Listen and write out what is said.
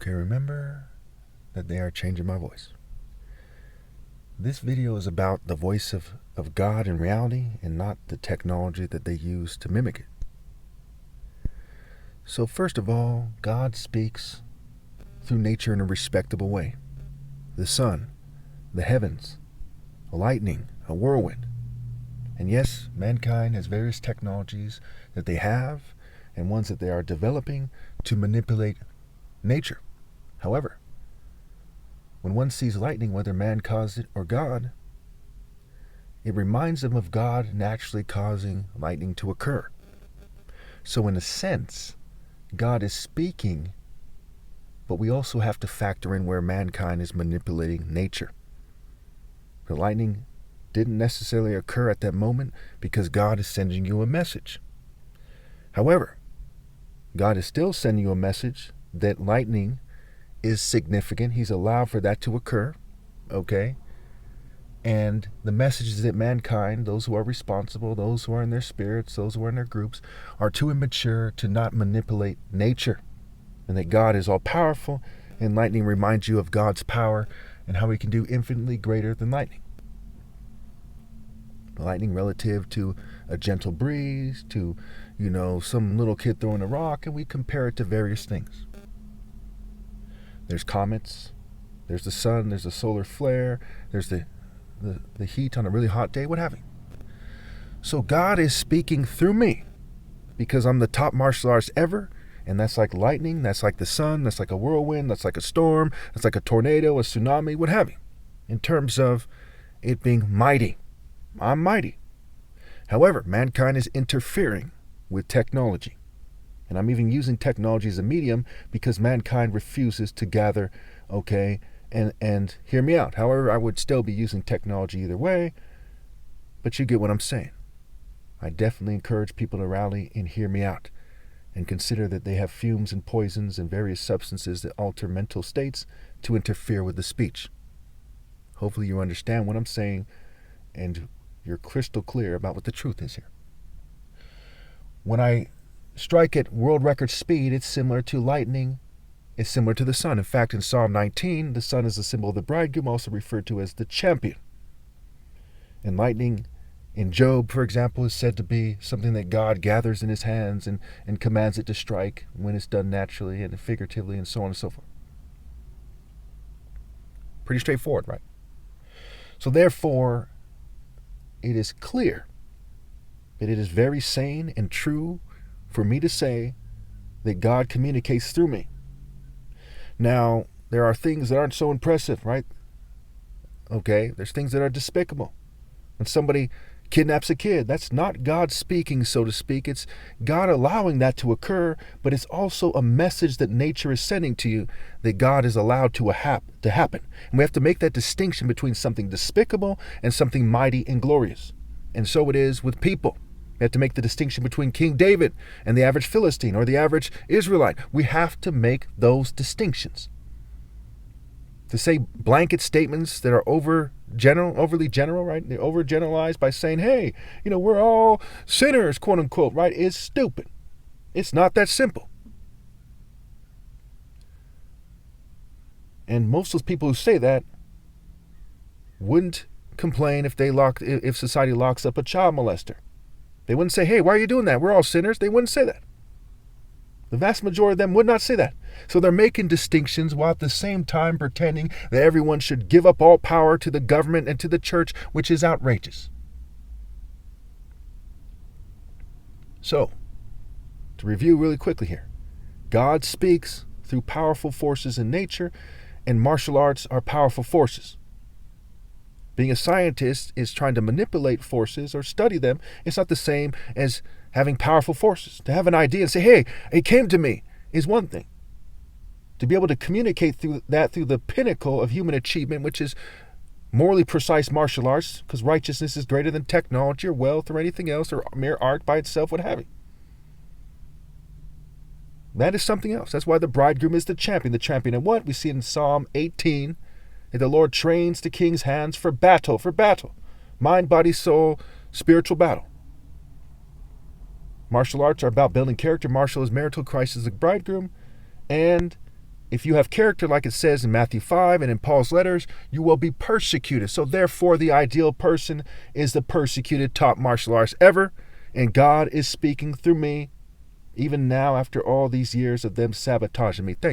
Okay, remember that they are changing my voice. This video is about the voice of God in reality and not the technology that they use to mimic it. So first of all, God speaks through nature in a respectable way. The sun, the heavens, a lightning, a whirlwind. And yes, mankind has various technologies that they have and ones that they are developing to manipulate nature. However, when one sees lightning, whether man caused it or God, it reminds them of God naturally causing lightning to occur. So in a sense, God is speaking, but we also have to factor in where mankind is manipulating nature. The lightning didn't necessarily occur at that moment because God is sending you a message. However, God is still sending you a message that lightning is significant. He's allowed for that to occur, okay? And the message is that mankind, those who are responsible, those who are in their spirits, those who are in their groups, are too immature to not manipulate nature. And that God is all-powerful, and lightning reminds you of God's power and how he can do infinitely greater than lightning. Lightning relative to a gentle breeze, to, some little kid throwing a rock, and we compare it to various things. There's comets, there's the sun, there's the solar flare, there's the heat on a really hot day, what have you. So God is speaking through me because I'm the top martial artist ever, and that's like lightning, that's like the sun, that's like a whirlwind, that's like a storm, that's like a tornado, a tsunami, what have you. In terms of it being mighty, I'm mighty. However, mankind is interfering with technology. And I'm even using technology as a medium because mankind refuses to gather, okay, and hear me out. However, I would still be using technology either way, but you get what I'm saying. I definitely encourage people to rally and hear me out and consider that they have fumes and poisons and various substances that alter mental states to interfere with the speech. Hopefully you understand what I'm saying and you're crystal clear about what the truth is here. When I strike at world record speed, it's similar to lightning. It's similar to the sun. In fact, in Psalm 19, the sun is the symbol of the bridegroom, also referred to as the champion. And lightning in Job, for example, is said to be something that God gathers in his hands and commands it to strike when it's done naturally and figuratively and so on and so forth. Pretty straightforward, right? So therefore, it is clear that it is very sane and true for me to say that God communicates through me. Now, there are things that aren't so impressive, right? Okay, there's things that are despicable. When somebody kidnaps a kid, that's not God speaking, so to speak. It's God allowing that to occur, but it's also a message that nature is sending to you that God is allowed to happen. And we have to make that distinction between something despicable and something mighty and glorious. And so it is with people. We have to make the distinction between King David and the average Philistine or the average Israelite. We have to make those distinctions. To say blanket statements that are overly general, right? They're overgeneralized by saying, hey, we're all sinners, quote unquote, right? Is stupid. It's not that simple. And most of those people who say that wouldn't complain if society locks up a child molester. They wouldn't say, hey, why are you doing that? We're all sinners. They wouldn't say that. The vast majority of them would not say that. So they're making distinctions while at the same time pretending that everyone should give up all power to the government and to the church, which is outrageous. So, to review really quickly here, God speaks through powerful forces in nature, and martial arts are powerful forces. Being a scientist is trying to manipulate forces or study them. It's not the same as having powerful forces. To have an idea and say, hey, it came to me, is one thing. To be able to communicate through the pinnacle of human achievement, which is morally precise martial arts, because righteousness is greater than technology or wealth or anything else or mere art by itself, what have you. That is something else. That's why the bridegroom is the champion. The champion in what? We see in Psalm 18, that the Lord trains the king's hands for battle. Mind, body, soul, spiritual battle. Martial arts are about building character. Martial is marital. Christ is the bridegroom. And If you have character, like it says in Matthew 5 and in Paul's letters, you will be persecuted. So therefore, the ideal person is the persecuted top martial artist ever. And God is speaking through me, even now after all these years of them sabotaging me. Thank you.